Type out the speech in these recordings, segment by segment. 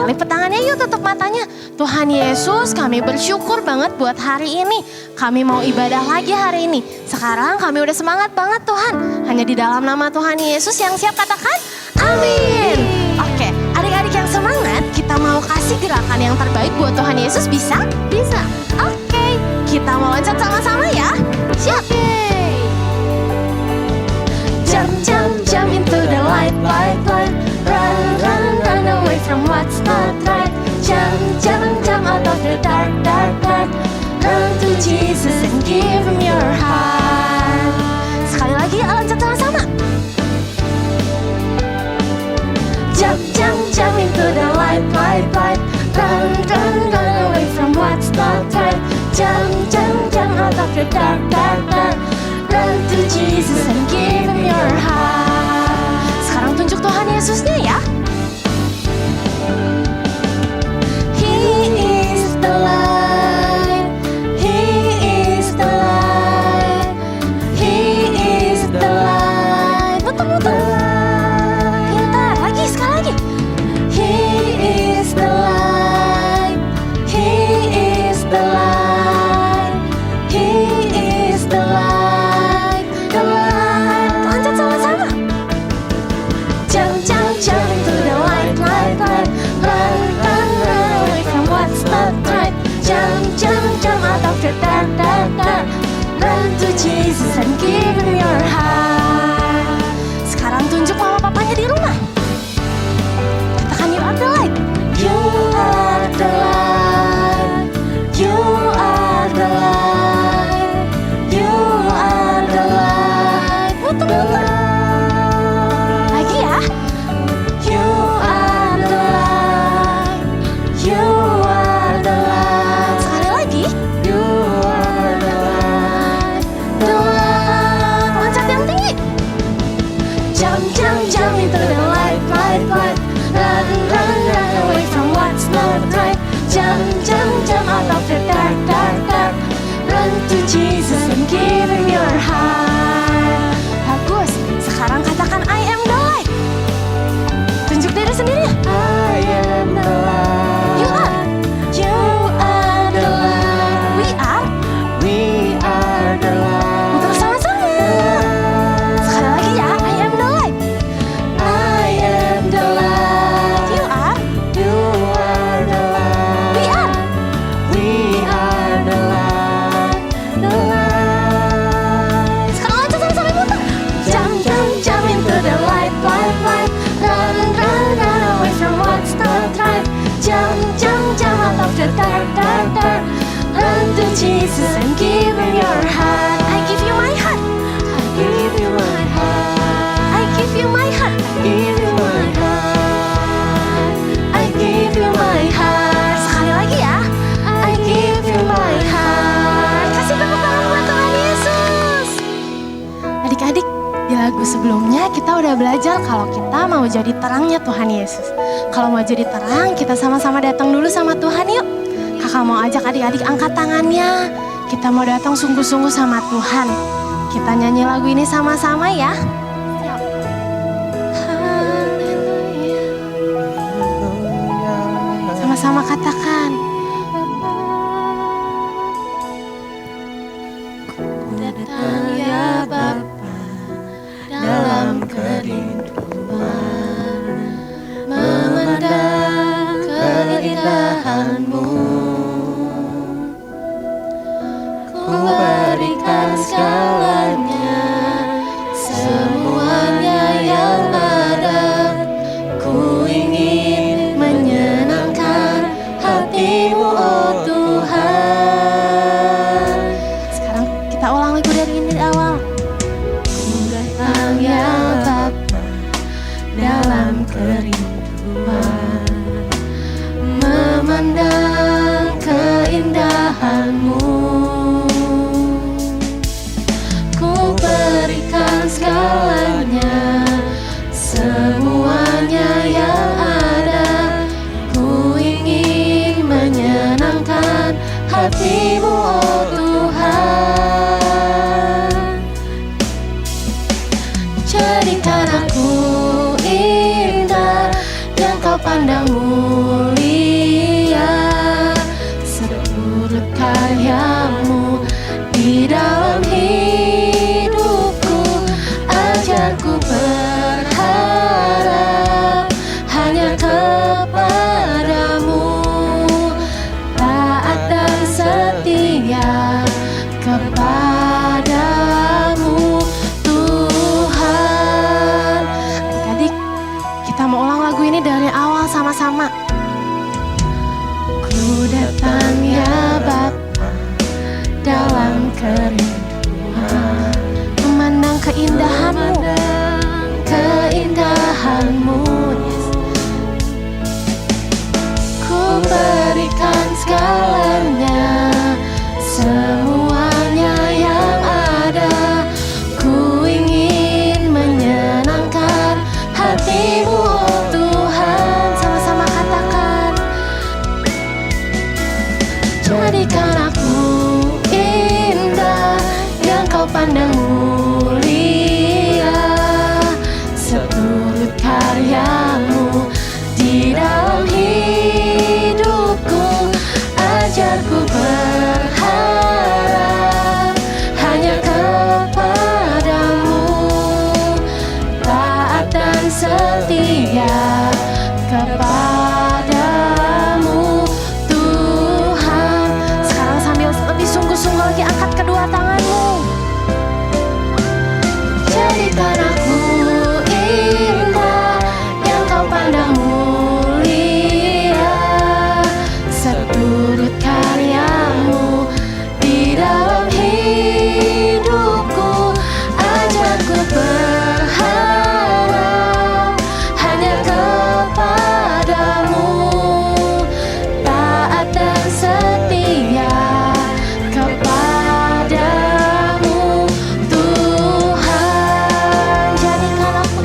Lipat tangannya yuk, tutup matanya. Tuhan Yesus, kami bersyukur banget buat hari ini. Kami mau ibadah lagi hari ini. Sekarang kami udah semangat banget Tuhan. Hanya di dalam nama Tuhan Yesus yang siap katakan amin. Oke, adik-adik yang semangat, kita mau kasih gerakan yang terbaik buat Tuhan Yesus, bisa? Bisa. Oke, kita mau loncat sama-sama ya. Siap. Jump, jump, jump into the light, light, light. Run, run, run away from what's not right. Jump, jump, jump out of the dark, dark, dark. Run to Jesus and give him your heart. Sekali lagi, loncat sama-sama. Jump, jump, jump into the light, light, light. Run, run, run away from what's not right. Jump, jump, jump out of the dark, dark, dark. Run to Jesus and give him your heart. Sekarang tunjuk Tuhan Yesusnya ya. He is the light. He is the light. He is the light. Betul-betul. Pintar, lagi, sekali lagi. He is the light. He is the light. He is the light. The light. Loncat sama-sama. Jump, jump, jump into the light, light, light. Run, run, run away from what's not right. Jump, jump, jump out of the dark, dark, dark. Run to Jesus and give him your heart. Sekarang tunjuk mama papanya di rumah. Katakan you are the light. You are the light. You are the light. You are the light. Betul-betul. Lagi ya. You are the light. You are the light. Sekali lagi. You are the light. The light. Loncat yang tinggi. Jump, jump, jump into the light, light, light. Run, run, run away from what's not right. Jump, jump, jump out of the dark, dark, dark. Run to Jesus and give him your heart. Bagus. Sekarang katakan I am the light. Tunjuk diri sendiri. I am the light. You are. You are the light. We are. We are the light. Untuk sama-sama. Sekali lagi ya. I am the light. I am the light. You are. You are the light. We are. We are the light. The light. Sekarang loncat sama-sama muter. Jump, jump, jump into the light, light, light. Run, run, run away from what's not right. Jump, jump, jump out of the dark, dark, dark. Run to Jesus and give him your heart. I give you my heart. I give you my heart. I give you my heart. I give you my heart. I give you my heart. Sekali lagi ya. I give you my heart. Kasih tepuk tangan buat Tuhan Yesus. Adik-adik, di lagu sebelumnya kita udah belajar kalau kita mau jadi terangnya Tuhan Yesus. Kalau mau jadi terang, kita sama-sama datang dulu sama Tuhan yuk. Kakak mau ajak adik-adik angkat tangannya. Kita mau datang sungguh-sungguh sama Tuhan. Kita nyanyi lagu ini sama-sama ya. Siap. Haleluya. Sama-sama katakan. Datang ya Bapa dalam kerinduan, memandang keindahan-Mu. Ku berikan segalanya, semuanya yang ada. Ku ingin menyenangkan hati-Mu, oh Tuhan. Sekarang kita ulang lagu dari ini di awal. Ku datang ya Bapa dalam kerinduan, memandang keindahan-Mu. Ku berikan segalanya, semuanya yang ada. Ku ingin menyenangkan hati-Mu, oh Tuhan. Jadikan aku indah yang Kau pandang mulia. datang ya Bapa dalam kerinduan, memandang keindahan-Mu, keindahan-Mu, yes. Ku berikan segalanya, semuanya yang ada. Ku ingin menyenangkan hati-Mu, oh Tuhan. Sama-sama katakan, jadikan aku indah yang Kau pandang mulia, seturut karya-Mu di dalam hidupku. Ajarku berharap hanya kepadamu, taat dan setia kepadamu Tuhan. Sekarang sambil lebih sungguh-sungguh lagi, angkat kedua tanganmu. Jadikan aku indah yang Kau pandang mulia, seturut karya-Mu di dalam hidupku. Ajarku berharap hanya kepadamu, taat dan setia kepadamu Tuhan. Jadikan aku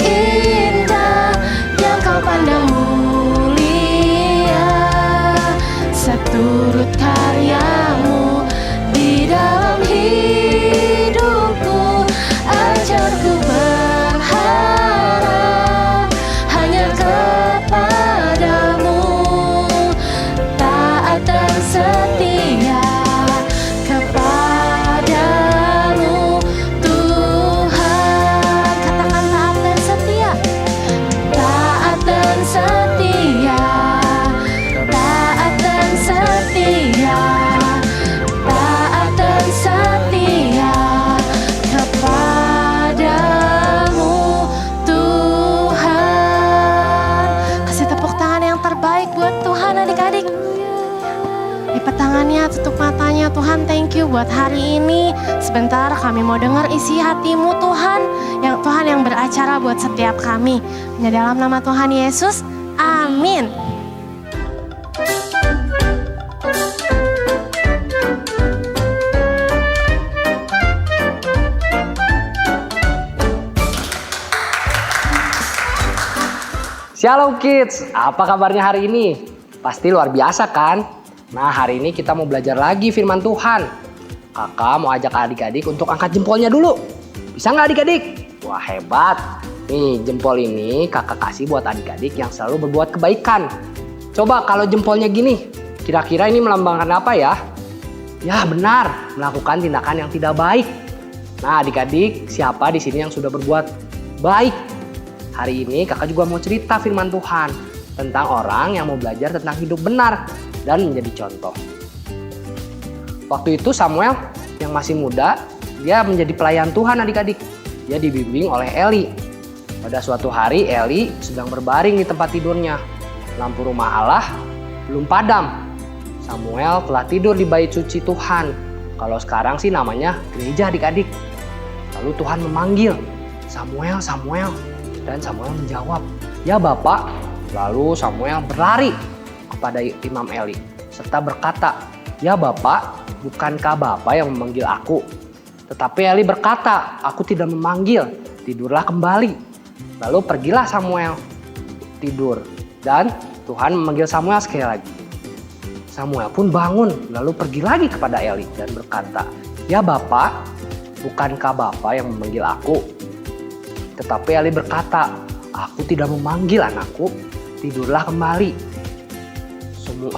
indah yang Kau pandang mulia, seturut karya-Mu di dalam hidupku. Ajarku berharap hanya kepadamu, taat dan setia kepadamu Tuhan. Katakan taat dan setia, taat dan setia, taat dan setia, taat dan setia kepadamu Tuhan. Kasih tepuk tangan yang terbaik buat Tuhan adik-adik. Lipat tangannya, tutup matanya. Tuhan, thank you buat hari ini. Sebentar kami mau dengar isi hati-Mu Tuhan, yang beracara buat setiap kami. Hanya dalam nama Tuhan Yesus, amin. Shalom Kids, apa kabarnya hari ini? Pasti luar biasa kan? Nah, hari ini kita mau belajar lagi firman Tuhan. Kakak mau ajak adik-adik untuk angkat jempolnya dulu. Bisa nggak adik-adik? Wah, hebat. Nih, jempol ini kakak kasih buat adik-adik yang selalu berbuat kebaikan. Coba kalau jempolnya gini, kira-kira ini melambangkan apa ya? Ya benar, melakukan tindakan yang tidak baik. Nah, adik-adik, siapa di sini yang sudah berbuat baik? Hari ini kakak juga mau cerita firman Tuhan tentang orang yang mau belajar tentang hidup benar dan menjadi contoh. Waktu itu Samuel yang masih muda, dia menjadi pelayan Tuhan adik-adik. Dia dibimbing oleh Eli. Pada suatu hari Eli sedang berbaring di tempat tidurnya. Lampu rumah Allah belum padam. Samuel telah tidur di bait suci Tuhan. Kalau sekarang sih namanya gereja adik-adik. Lalu Tuhan memanggil, Samuel, Samuel. Dan Samuel menjawab, ya Bapak. Lalu Samuel berlari kepada Imam Eli serta berkata, ya Bapak, bukankah Bapak yang memanggil aku? Tetapi Eli berkata, aku tidak memanggil, tidurlah kembali. Lalu pergilah Samuel tidur dan Tuhan memanggil Samuel sekali lagi. Samuel pun bangun lalu pergi lagi kepada Eli dan berkata, ya Bapak, bukankah Bapak yang memanggil aku? Tetapi Eli berkata, aku tidak memanggil anakku, tidurlah kembali.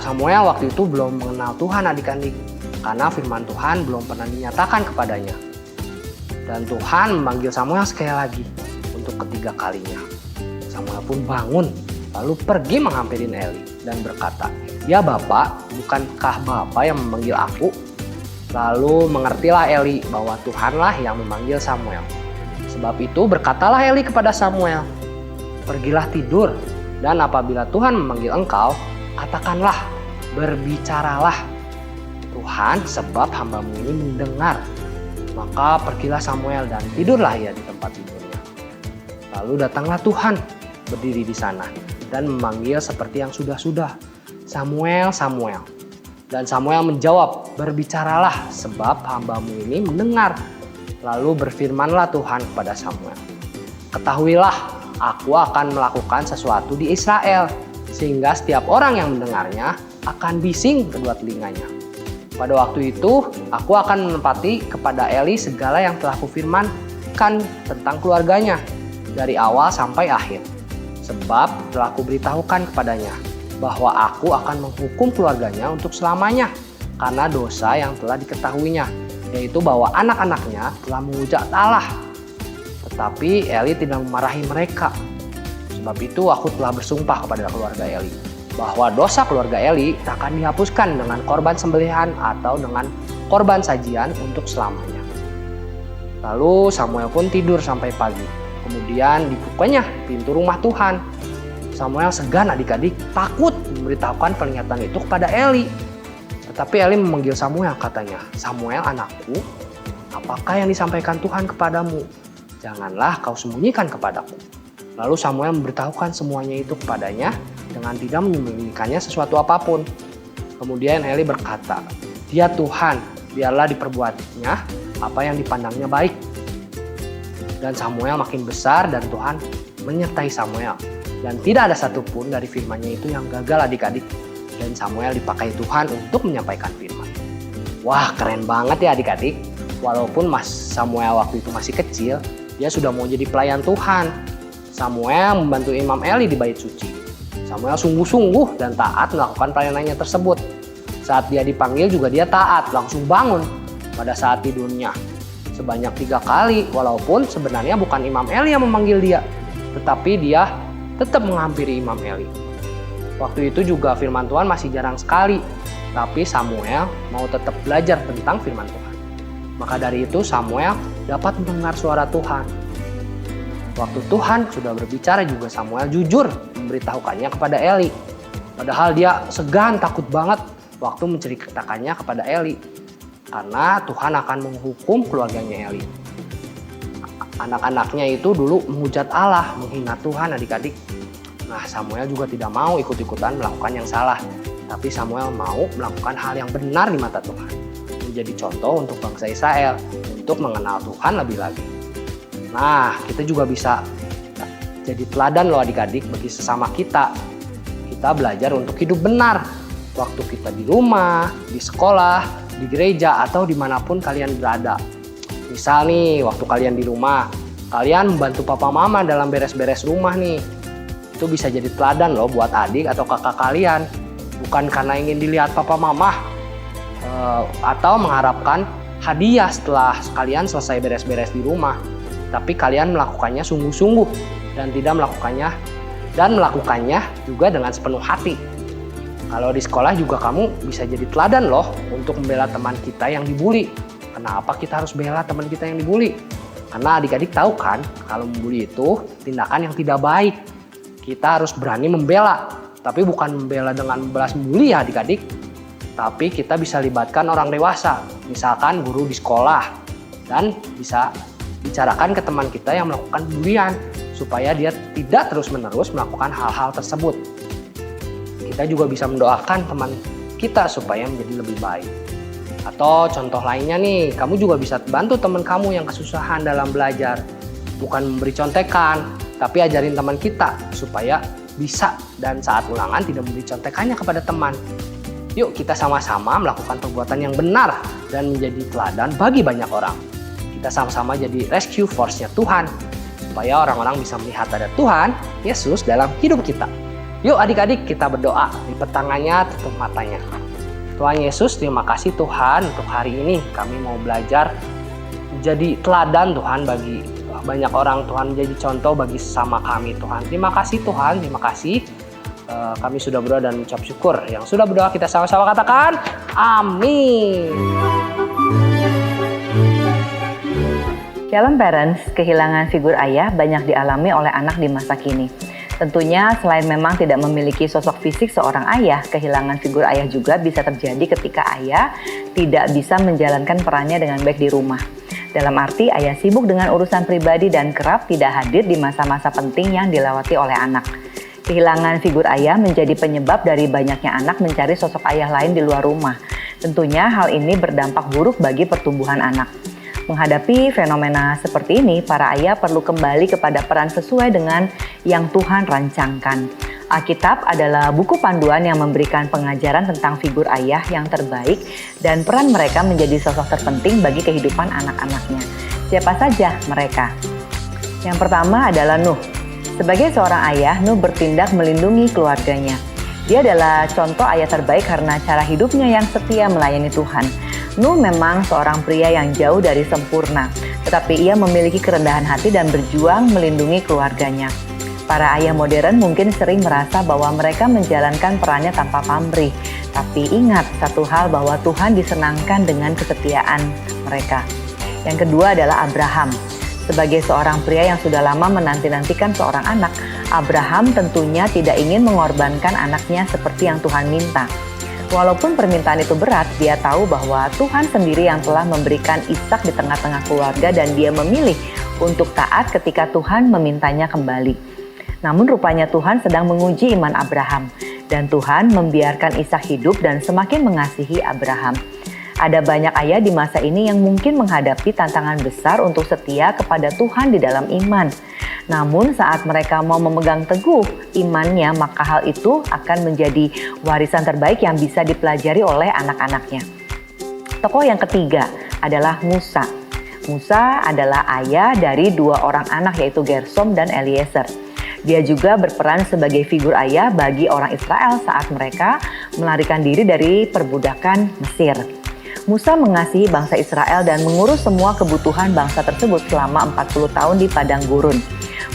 Samuel waktu itu belum mengenal Tuhan adik-adik, karena firman Tuhan belum pernah dinyatakan kepadanya. Dan Tuhan memanggil Samuel sekali lagi untuk ketiga kalinya. Samuel pun bangun, lalu pergi menghampirin Eli dan berkata, ya Bapak, bukankah Bapak yang memanggil aku? Lalu mengertilah Eli bahwa Tuhanlah yang memanggil Samuel. Sebab itu berkatalah Eli kepada Samuel, pergilah tidur, Dan apabila Tuhan memanggil engkau, katakanlah, berbicaralah, Tuhan, sebab hambamu ini mendengar. Maka pergilah Samuel dan tidurlah ia di tempat tidurnya. Lalu datanglah Tuhan berdiri di sana dan memanggil seperti yang sudah-sudah, Samuel, Samuel. Dan Samuel menjawab, berbicaralah sebab hambamu ini mendengar. Lalu berfirmanlah Tuhan kepada Samuel, ketahuilah, aku akan melakukan sesuatu di Israel, sehingga setiap orang yang mendengarnya akan bising kedua telinganya. Pada waktu itu, aku akan menempati kepada Eli segala yang telah kufirmankan tentang keluarganya, dari awal sampai akhir. Sebab telah kuberitahukan kepadanya, bahwa aku akan menghukum keluarganya untuk selamanya, karena dosa yang telah diketahuinya, yaitu bahwa anak-anaknya telah menghujat Allah. Tetapi Eli tidak memarahi mereka. Sebab itu aku telah bersumpah kepada keluarga Eli, bahwa dosa keluarga Eli tak akan dihapuskan dengan korban sembelihan atau dengan korban sajian untuk selamanya. Lalu Samuel pun tidur sampai pagi. Kemudian dibukanya pintu rumah Tuhan. Samuel segan adik-adik, takut memberitahukan peringatan itu kepada Eli. Tetapi Eli memanggil Samuel, katanya, Samuel anakku, apakah yang disampaikan Tuhan kepadamu? Janganlah kau sembunyikan kepadaku. Lalu Samuel memberitahukan semuanya itu kepadanya dengan tidak menyembunyikannya sesuatu apapun. Kemudian Eli berkata, dia Tuhan, biarlah diperbuatnya apa yang dipandangnya baik. Dan Samuel makin besar dan Tuhan menyertai Samuel. Dan tidak ada satupun dari firman-Nya itu yang gagal adik-adik. Dan Samuel dipakai Tuhan untuk menyampaikan firman. Wah, keren banget ya adik-adik. Walaupun Mas Samuel waktu itu masih kecil, dia sudah mau jadi pelayan Tuhan. Samuel membantu Imam Eli di bait suci. Samuel sungguh-sungguh dan taat melakukan pelayanannya tersebut. Saat dia dipanggil juga dia taat, langsung bangun pada saat tidurnya. Sebanyak 3 kali, walaupun sebenarnya bukan Imam Eli yang memanggil dia, tetapi dia tetap menghampiri Imam Eli. Waktu itu juga firman Tuhan masih jarang sekali, tapi Samuel mau tetap belajar tentang firman Tuhan. Maka dari itu Samuel dapat mendengar suara Tuhan. Waktu Tuhan sudah berbicara juga Samuel jujur memberitahukannya kepada Eli. Padahal dia segan, takut banget waktu menceritakannya kepada Eli. Karena Tuhan akan menghukum keluarganya Eli. Anak-anaknya itu dulu menghujat Allah, menghina Tuhan adik-adik. Nah, Samuel juga tidak mau ikut-ikutan melakukan yang salah. Tapi Samuel mau melakukan hal yang benar di mata Tuhan. Menjadi contoh untuk bangsa Israel untuk mengenal Tuhan lebih lagi. Nah, kita juga bisa jadi teladan loh adik-adik bagi sesama kita. Kita belajar untuk hidup benar. Waktu kita di rumah, di sekolah, di gereja, atau dimanapun kalian berada. Misal nih, waktu kalian di rumah, kalian membantu papa mama dalam beres-beres rumah nih. Itu bisa jadi teladan loh buat adik atau kakak kalian. Bukan karena ingin dilihat papa mama, atau mengharapkan hadiah setelah kalian selesai beres-beres di rumah. Tapi kalian melakukannya sungguh-sungguh dan tidak melakukannya juga dengan sepenuh hati. Kalau di sekolah juga kamu bisa jadi teladan loh untuk membela teman kita yang dibully. Kenapa kita harus bela teman kita yang dibully? Karena adik-adik tahu kan, kalau membuli itu tindakan yang tidak baik. Kita harus berani membela, tapi bukan membela dengan membalas membuli ya adik-adik. Tapi kita bisa libatkan orang dewasa, misalkan guru di sekolah, dan bisa bicarakan ke teman kita yang melakukan bulian supaya dia tidak terus-menerus melakukan hal-hal tersebut. Kita juga bisa mendoakan teman kita supaya menjadi lebih baik. Atau contoh lainnya nih, kamu juga bisa bantu teman kamu yang kesusahan dalam belajar. Bukan memberi contekan, tapi ajarin teman kita supaya bisa dan saat ulangan tidak memberi contekannya kepada teman. Yuk kita sama-sama melakukan perbuatan yang benar dan menjadi teladan bagi banyak orang. Kita sama-sama jadi rescue force-nya Tuhan, supaya orang-orang bisa melihat ada Tuhan, Yesus dalam hidup kita. Yuk adik-adik kita berdoa, lipat tangannya, tutup matanya. Tuhan Yesus, terima kasih Tuhan untuk hari ini. Kami mau belajar menjadi teladan Tuhan bagi banyak orang, Tuhan menjadi contoh bagi sesama kami Tuhan. Terima kasih Tuhan, terima kasih. Kami sudah berdoa dan mengucap syukur. Yang sudah berdoa kita sama-sama katakan, amin. Shalom parents, kehilangan figur ayah banyak dialami oleh anak di masa kini. Tentunya selain memang tidak memiliki sosok fisik seorang ayah, kehilangan figur ayah juga bisa terjadi ketika ayah tidak bisa menjalankan perannya dengan baik di rumah. Dalam arti ayah sibuk dengan urusan pribadi dan kerap tidak hadir di masa-masa penting yang dilewati oleh anak. Kehilangan figur ayah menjadi penyebab dari banyaknya anak mencari sosok ayah lain di luar rumah. Tentunya hal ini berdampak buruk bagi pertumbuhan anak. Menghadapi fenomena seperti ini, para ayah perlu kembali kepada peran sesuai dengan yang Tuhan rancangkan. Alkitab adalah buku panduan yang memberikan pengajaran tentang figur ayah yang terbaik dan peran mereka menjadi sosok terpenting bagi kehidupan anak-anaknya. Siapa saja mereka? Yang pertama adalah Nuh. Sebagai seorang ayah, Nuh bertindak melindungi keluarganya. Dia adalah contoh ayah terbaik karena cara hidupnya yang setia melayani Tuhan. Nuh memang seorang pria yang jauh dari sempurna, tetapi ia memiliki kerendahan hati dan berjuang melindungi keluarganya. Para ayah modern mungkin sering merasa bahwa mereka menjalankan perannya tanpa pamrih, tapi ingat satu hal bahwa Tuhan disenangkan dengan kesetiaan mereka. Yang kedua adalah Abraham. Sebagai seorang pria yang sudah lama menanti-nantikan seorang anak, Abraham tentunya tidak ingin mengorbankan anaknya seperti yang Tuhan minta. Walaupun permintaan itu berat, dia tahu bahwa Tuhan sendiri yang telah memberikan Ishak di tengah-tengah keluarga dan dia memilih untuk taat ketika Tuhan memintanya kembali. Namun rupanya Tuhan sedang menguji iman Abraham dan Tuhan membiarkan Ishak hidup dan semakin mengasihi Abraham. Ada banyak ayah di masa ini yang mungkin menghadapi tantangan besar untuk setia kepada Tuhan di dalam iman. Namun saat mereka mau memegang teguh imannya, maka hal itu akan menjadi warisan terbaik yang bisa dipelajari oleh anak-anaknya. Tokoh yang ketiga adalah Musa. Musa adalah ayah dari dua orang anak yaitu Gersom dan Eliezer. Dia juga berperan sebagai figur ayah bagi orang Israel saat mereka melarikan diri dari perbudakan Mesir. Musa mengasihi bangsa Israel dan mengurus semua kebutuhan bangsa tersebut selama 40 tahun di padang gurun.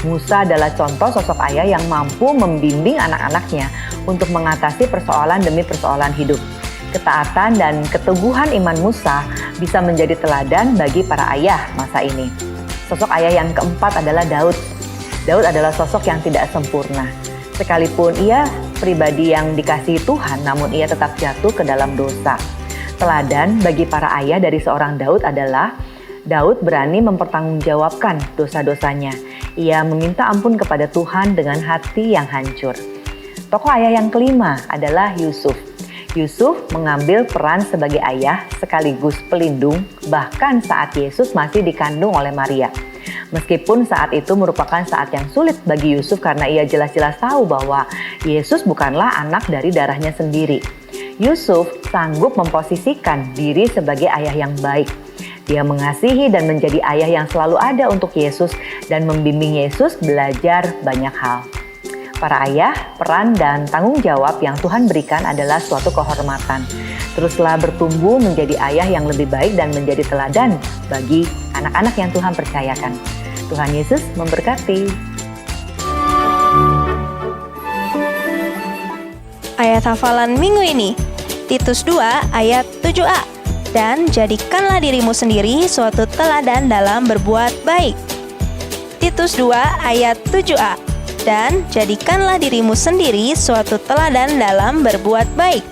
Musa adalah contoh sosok ayah yang mampu membimbing anak-anaknya untuk mengatasi persoalan demi persoalan hidup. Ketaatan dan keteguhan iman Musa bisa menjadi teladan bagi para ayah masa ini. Sosok ayah yang keempat adalah Daud. Daud adalah sosok yang tidak sempurna. Sekalipun ia pribadi yang dikasihi Tuhan, namun ia tetap jatuh ke dalam dosa. Teladan bagi para ayah dari seorang Daud adalah Daud berani mempertanggungjawabkan dosa-dosanya. Ia meminta ampun kepada Tuhan dengan hati yang hancur. Tokoh ayah yang kelima adalah Yusuf. Yusuf mengambil peran sebagai ayah sekaligus pelindung bahkan saat Yesus masih dikandung oleh Maria. Meskipun saat itu merupakan saat yang sulit bagi Yusuf karena ia jelas-jelas tahu bahwa Yesus bukanlah anak dari darahnya sendiri. Yusuf sanggup memposisikan diri sebagai ayah yang baik. Dia mengasihi dan menjadi ayah yang selalu ada untuk Yesus dan membimbing Yesus belajar banyak hal. Para ayah, peran dan tanggung jawab yang Tuhan berikan adalah suatu kehormatan. Teruslah bertumbuh menjadi ayah yang lebih baik dan menjadi teladan bagi anak-anak yang Tuhan percayakan. Tuhan Yesus memberkati. Ayat hafalan minggu ini, Titus 2 ayat 7a. Dan jadikanlah dirimu sendiri suatu teladan dalam berbuat baik. Titus 2 ayat 7a. Dan jadikanlah dirimu sendiri suatu teladan dalam berbuat baik.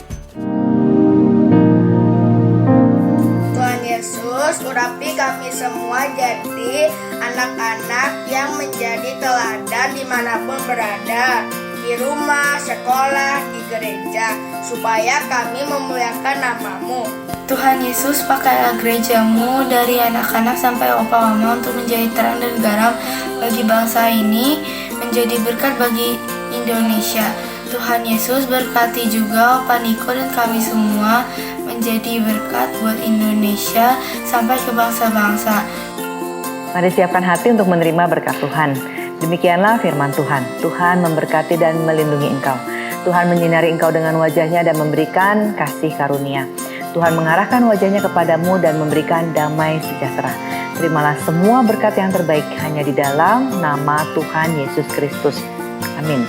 Tuhan Yesus, urapi kami semua jadi anak-anak yang menjadi teladan dimanapun berada, di rumah, sekolah, di gereja, supaya kami memuliakan nama-Mu. Tuhan Yesus, pakailah gerejamu dari anak-anak sampai opa mama untuk menjadi terang dan garam bagi bangsa ini, menjadi berkat bagi Indonesia. Tuhan Yesus, berkati juga Opa Niko dan kami semua menjadi berkat buat Indonesia sampai ke bangsa-bangsa. Mari siapkan hati untuk menerima berkat Tuhan. Demikianlah firman Tuhan. Tuhan memberkati dan melindungi engkau. Tuhan menyinari engkau dengan wajahnya dan memberikan kasih karunia. Tuhan mengarahkan wajahnya kepadamu dan memberikan damai sejahtera. Terimalah semua berkat yang terbaik hanya di dalam nama Tuhan Yesus Kristus. Amin.